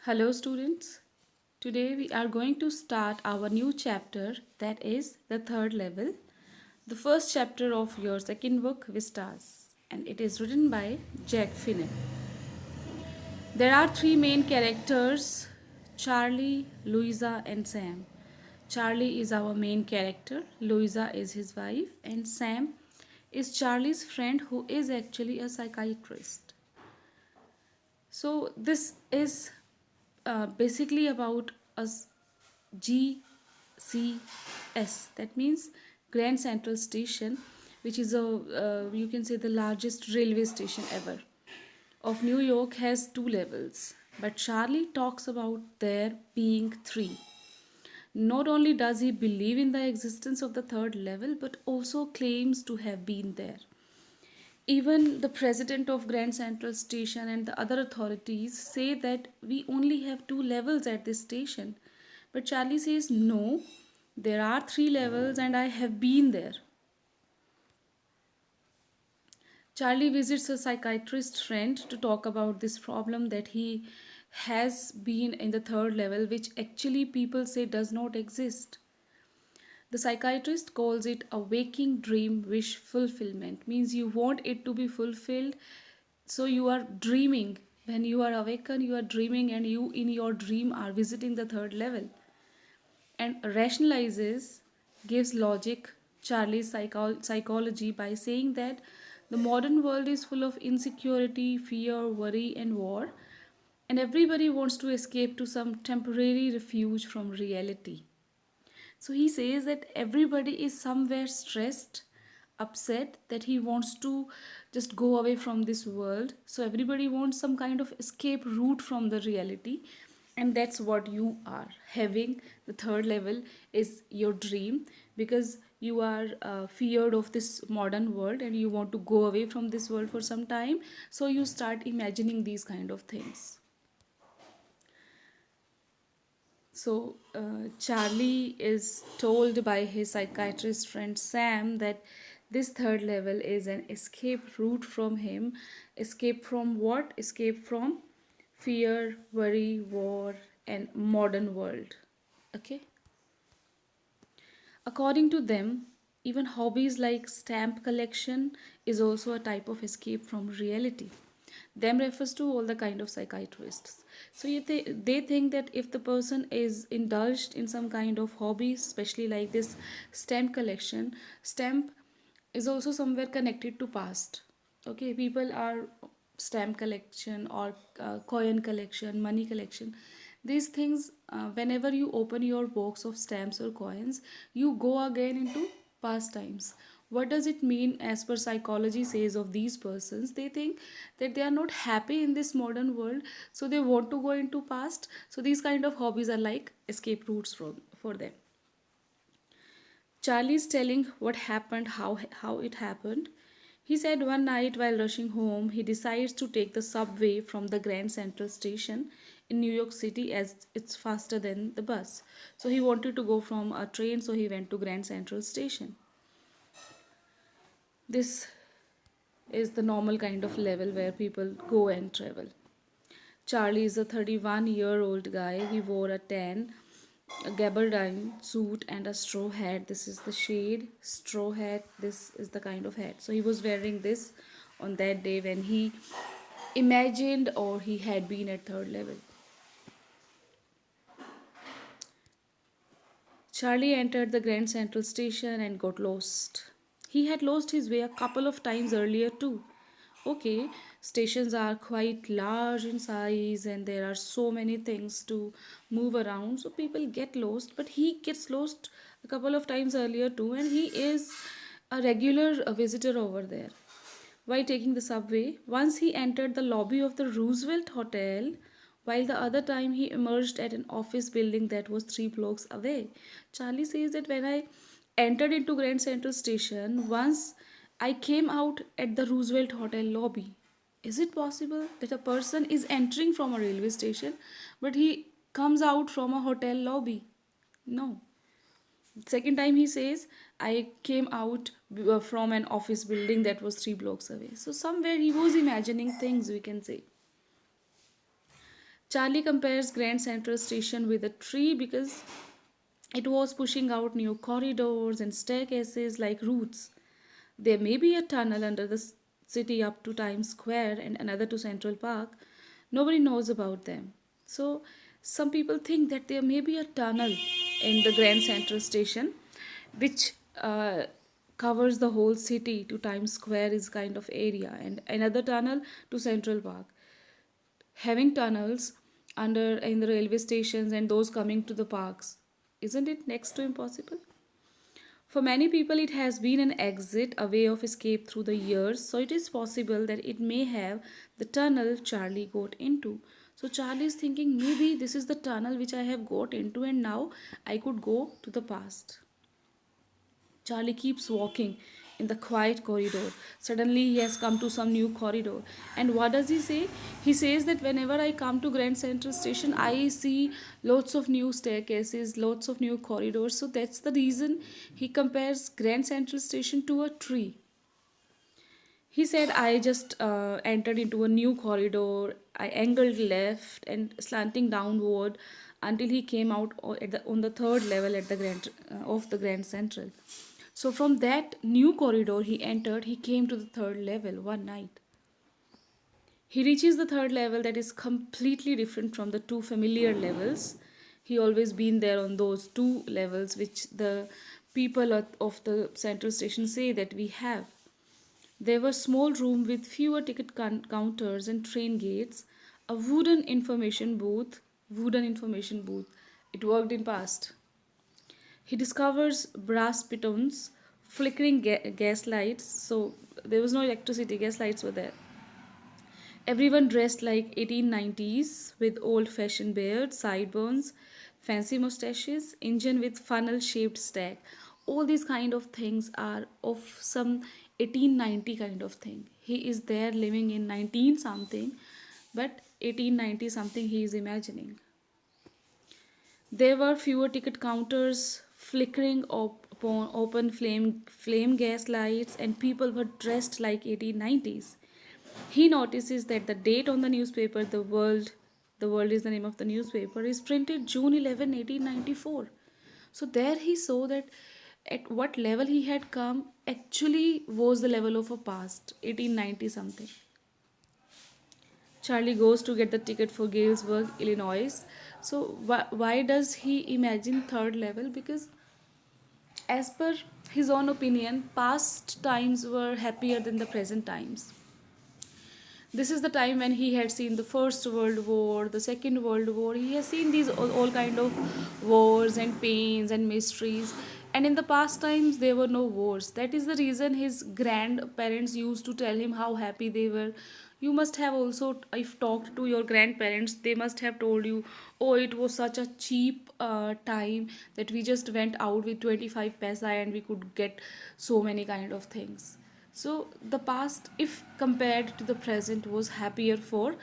Hello, students. Today we are going to start our new chapter, that is the third level, the first chapter of your second book, Vistas, and it is written by Jack Finney. There are three main characters: Charlie, Louisa, and Sam. Charlie is our main character, Louisa is his wife, and Sam is Charlie's friend who is actually a psychiatrist. So, this is basically about a GCS, that means Grand Central Station, which is you can say the largest railway station ever of New York, has two levels, but Charlie talks about there being three. Not only does he believe in the existence of the third level, but also claims to have been there. Even the president of Grand Central Station and the other authorities say that we only have two levels at this station. But Charlie says, no, there are three levels and I have been there. Charlie visits a psychiatrist friend to talk about this problem that he has been in the third level, which actually people say does not exist. The psychiatrist calls it a waking dream wish fulfillment, means you want it to be fulfilled, so you are dreaming. When you are awakened, you are dreaming, and you in your dream are visiting the third level. And rationalizes, gives logic, Charlie's psychology by saying that the modern world is full of insecurity, fear, worry, and war, and everybody wants to escape to some temporary refuge from reality. So he says that everybody is somewhere stressed, upset, that he wants to just go away from this world. So everybody wants some kind of escape route from the reality. And that's what you are having. The third level is your dream, because you are feared of this modern world and you want to go away from this world for some time. So you start imagining these kind of things. So, Charlie is told by his psychiatrist friend Sam that this third level is an escape route from him. Escape from what? Escape from fear, worry, war, and modern world. Okay? According to them, even hobbies like stamp collection is also a type of escape from reality. Them refers to all the kind of psychiatrists. So they think that if the person is indulged in some kind of hobby, especially like this stamp collection, stamp is also somewhere connected to past. Okay, people are stamp collection or coin collection, money collection. These things, whenever you open your box of stamps or coins, you go again into past times. What does it mean? As per psychology says of these persons, they think that they are not happy in this modern world, so they want to go into past. So these kind of hobbies are like escape routes for them. Charlie's telling what happened, how it happened. He said one night while rushing home, he decides to take the subway from the Grand Central Station in New York City, as it's faster than the bus. So he wanted to go from a train, so he went to Grand Central Station. This is the normal kind of level where people go and travel. Charlie is a 31-year-old guy. He wore a gabardine suit and a straw hat. This is the shade straw hat. This is the kind of hat. So he was wearing this on that day when he imagined or he had been at third level. Charlie entered the Grand Central Station and got lost. He had lost his way a couple of times earlier too. Okay, stations are quite large in size and there are so many things to move around, so people get lost, but he gets lost a couple of times earlier too, and he is a regular visitor over there. While taking the subway, once he entered the lobby of the Roosevelt Hotel, while the other time he emerged at an office building that was 3 blocks away. Charlie says that when I entered into Grand Central Station, once I came out at the Roosevelt Hotel lobby. Is it possible that a person is entering from a railway station but he comes out from a hotel lobby? No. Second time he says, I came out from an office building that was 3 blocks away. So somewhere he was imagining things, we can say. Charlie compares Grand Central Station with a tree because it was pushing out new corridors and staircases like roots. There may be a tunnel under the city up to Times Square and another to Central Park. Nobody knows about them. So, some people think that there may be a tunnel in the Grand Central Station which covers the whole city to Times Square is kind of area, and another tunnel to Central Park. Having tunnels under in the railway stations and those coming to the parks, isn't it next to impossible? For many people, it has been an exit, a way of escape through the years, so it is possible that it may have the tunnel Charlie got into. So Charlie is thinking maybe this is the tunnel which I have got into, and now I could go to the past. Charlie keeps walking in the quiet corridor. Suddenly, he has come to some new corridor. And what does he say? He says that whenever I come to Grand Central Station, I see lots of new staircases, lots of new corridors. So that's the reason he compares Grand Central Station to a tree. He said, I just entered into a new corridor. I angled left and slanting downward until he came out on the third level at the of the Grand Central. So from that new corridor he entered, he came to the third level one night. He reaches the third level that is completely different from the two familiar levels. He always been there on those two levels which the people of the central station say that we have. There were small room with fewer ticket counters and train gates, a wooden information booth. It worked in past. He discovers brass pitons, flickering gas lights. So there was no electricity, gas lights were there. Everyone dressed like 1890s with old fashioned beards, sideburns, fancy mustaches, engine with funnel shaped stack. All these kind of things are of some 1890 kind of thing. He is there living in 19 something, but 1890 something he is imagining. There were fewer ticket counters, flickering upon open flame gas lights, and people were dressed like 1890s. He notices that the date on the newspaper, the world is the name of the newspaper, is printed June 11, 1894. So there he saw that at what level he had come actually was the level of a past, 1890 something. Charlie goes to get the ticket for Galesburg, Illinois. So why does he imagine third level? Because as per his own opinion, past times were happier than the present times. This is the time when he had seen the First World War, the Second World War. He has seen these all kind of wars and pains and mysteries. And in the past times, there were no wars. That is the reason his grandparents used to tell him how happy they were. You must have also, if talked to your grandparents, they must have told you, oh, it was such a cheap time that we just went out with 25 paisa and we could get so many kind of things. So the past, if compared to the present, was happier for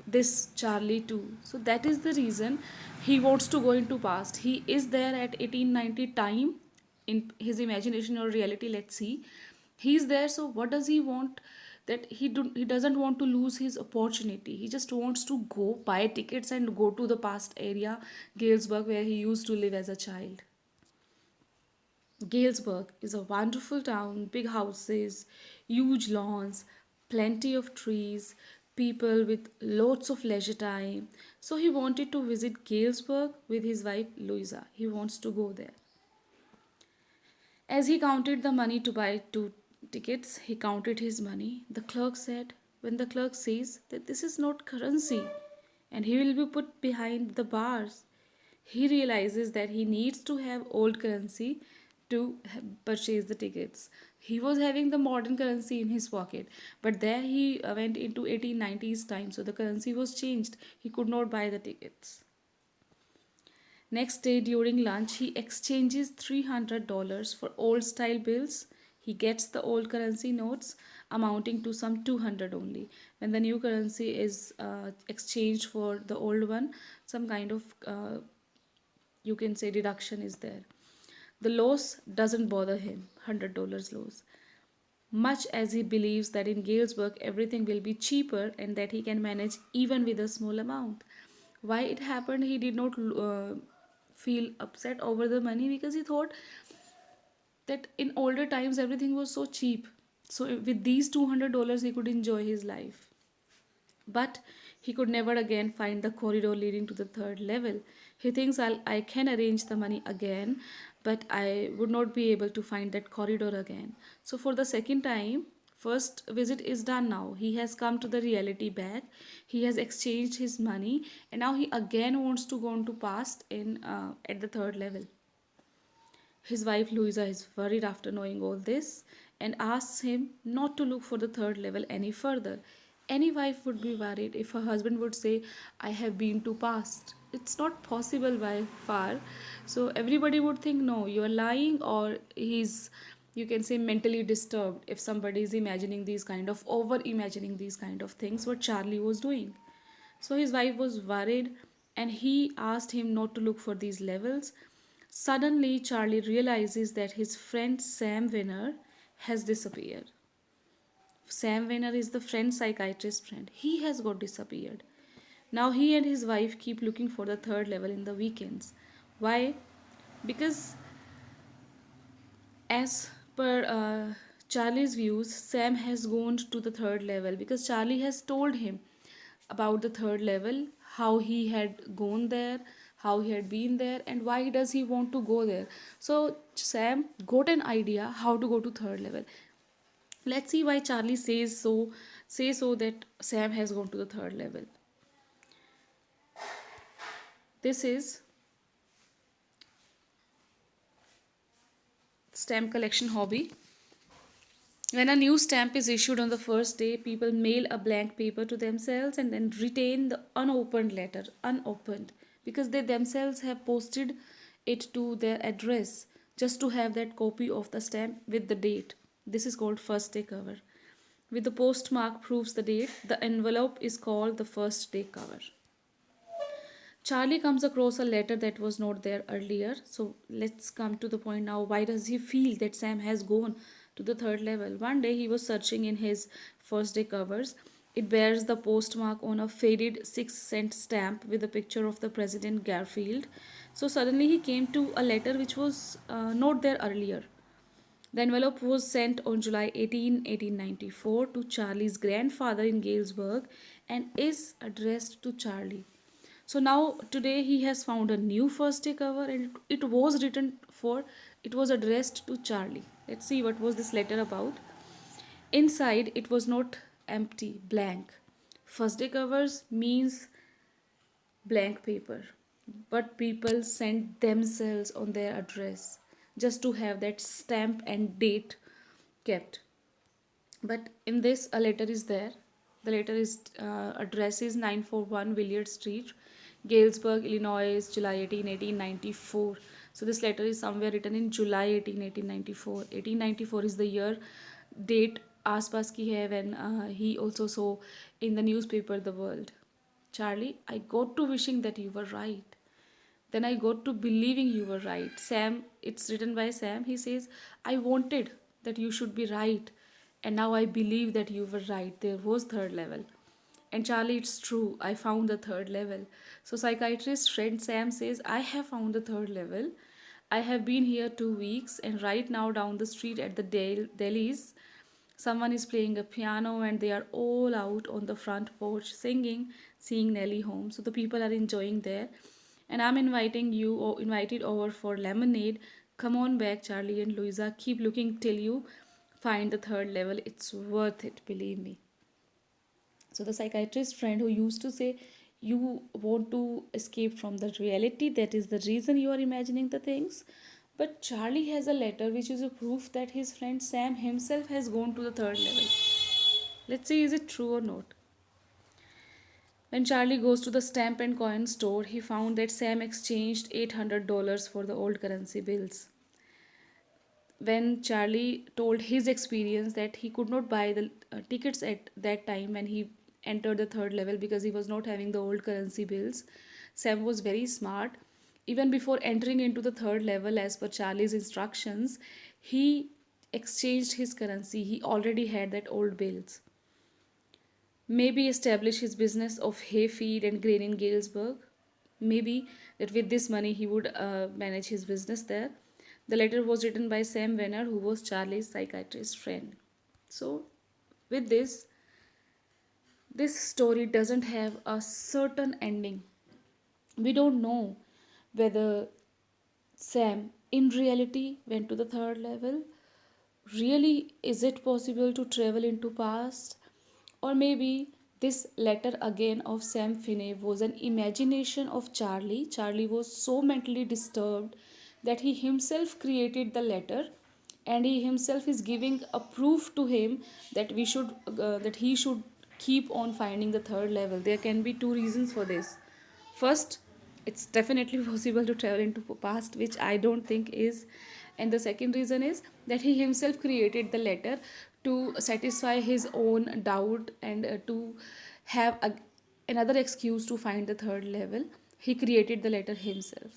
this Charlie too. So that is the reason he wants to go into past. He is there at 1890 time in his imagination or reality. Let's see. He's there. So what does he want? That he doesn't want to lose his opportunity. He just wants to go buy tickets and go to the past area, Galesburg, where he used to live as a child. Galesburg is a wonderful town, big houses, huge lawns, plenty of trees, people with lots of leisure time. So he wanted to visit Galesburg with his wife Louisa. He wants to go there. As he counted the money to buy two tickets, he counted his money. The clerk said, when the clerk says that this is not currency and he will be put behind the bars, he realizes that he needs to have old currency to purchase the tickets. He was having the modern currency in his pocket, but there he went into 1890s time, so the currency was changed. He could not buy the tickets. Next day during lunch, he exchanges $300 for old style bills. He gets the old currency notes amounting to some 200 only. When the new currency is exchanged for the old one, some kind of you can say deduction is there. The loss doesn't bother him, $100 loss. Much as he believes that in Galesburg everything will be cheaper and that he can manage even with a small amount. Why it happened, he did not feel upset over the money, because he thought that in older times everything was so cheap. So with these $200 he could enjoy his life. But he could never again find the corridor leading to the third level. He thinks, I can arrange the money again, but I would not be able to find that corridor again. So for the second time, first visit is done now. He has come to the reality back. He has exchanged his money, and now he again wants to go on to past in at the third level. His wife Louisa is worried after knowing all this and asks him not to look for the third level any further. Any wife would be worried if her husband would say, I have been to past. It's not possible by far. So everybody would think, no, you are lying, or he's, you can say, mentally disturbed if somebody is imagining these kind of, over imagining these kind of things, what Charlie was doing. So his wife was worried, and he asked him not to look for these levels. Suddenly, Charlie realizes that his friend Sam Winner has disappeared. Sam Winner is the friend psychiatrist friend. He has got disappeared. Now he and his wife keep looking for the third level in the weekends. Why? Because as per Charlie's views, Sam has gone to the third level because Charlie has told him about the third level, how he had gone there, how he had been there, and why does he want to go there. So Sam got an idea how to go to third level. Let's see why Charlie says so that Sam has gone to the third level. This is stamp collection hobby. When a new stamp is issued on the first day, people mail a blank paper to themselves and then retain the unopened letter, unopened, because they themselves have posted it to their address just to have that copy of the stamp with the date. This is called first day cover. With the postmark proves the date, the envelope is called the first day cover. Charlie comes across a letter that was not there earlier. So let's come to the point now. Why does he feel that Sam has gone to the third level? One day he was searching in his first day covers. It bears the postmark on a faded 6-cent stamp with a picture of the President Garfield. So suddenly he came to a letter which was not there earlier. The envelope was sent on July 18, 1894 to Charlie's grandfather in Galesburg and is addressed to Charlie. So now today he has found a new first day cover, and it was written for, it was addressed to Charlie. Let's see what was this letter about. Inside it was not empty, blank. First day covers means blank paper, but people sent themselves on their address just to have that stamp and date kept. But in this a letter is there. The letter is address is 941 Willard Street, Galesburg, Illinois, July 18, 1894. So this letter is somewhere written in July 18, 1894. 1894 is the year, date आसपास की है when he also saw in the newspaper the world. Charlie, I got to wishing that you were right. Then I got to believing you were right. Sam, it's written by Sam. He says, I wanted that you should be right. And now I believe that you were right. There was third level. And Charlie, it's true. I found the third level. So psychiatrist friend Sam says, I have found the third level. I have been here 2 weeks, and right now down the street at the Delhi's, someone is playing a piano and they are all out on the front porch singing, seeing Nelly home. So the people are enjoying there. And I'm inviting you or invited over for lemonade. Come on back, Charlie and Louisa. Keep looking till you find the third level. It's worth it, believe me. So the psychiatrist friend who used to say, you want to escape from the reality, that is the reason you are imagining the things. But Charlie has a letter which is a proof that his friend Sam himself has gone to the third level. Let's see, is it true or not? When Charlie goes to the stamp and coin store, he found that Sam exchanged $800 for the old currency bills. When Charlie told his experience that he could not buy the tickets at that time when he entered the third level because he was not having the old currency bills, Sam was very smart. Even before entering into the third level, as per Charlie's instructions, he exchanged his currency. He already had that old bills. Maybe establish his business of hay feed and grain in Galesburg. Maybe that with this money he would manage his business there. The letter was written by Sam Venner, who was Charlie's psychiatrist friend. So, with this story doesn't have a certain ending. We don't know whether Sam in reality went to the third level. Really, is it possible to travel into past? Or maybe this letter again of Sam Finney was an imagination of Charlie. Charlie was so mentally disturbed that he himself created the letter, and he himself is giving a proof to him that that he should keep on finding the third level. There can be two reasons for this. First, it's definitely possible to travel into past, which I don't think is. And the second reason is that he himself created the letter to satisfy his own doubt, and to have another excuse to find the third level. He created the letter himself.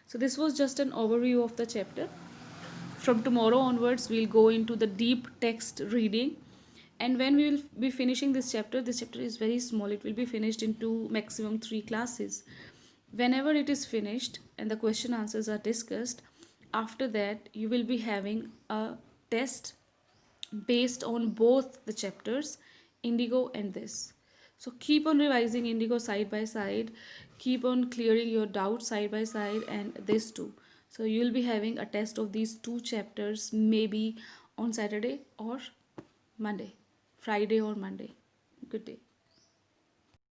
So this was just an overview of the chapter. From tomorrow onwards, we'll go into the deep text reading. And when we will be finishing this chapter is very small. It will be finished into maximum 3 classes. Whenever it is finished and the question answers are discussed, after that, you will be having a test based on both the chapters, Indigo and this. So keep on revising Indigo side by side, keep on clearing your doubts side by side, and this too. So you'll be having a test of these 2 chapters maybe on Saturday or Monday, Friday or Monday. Good day.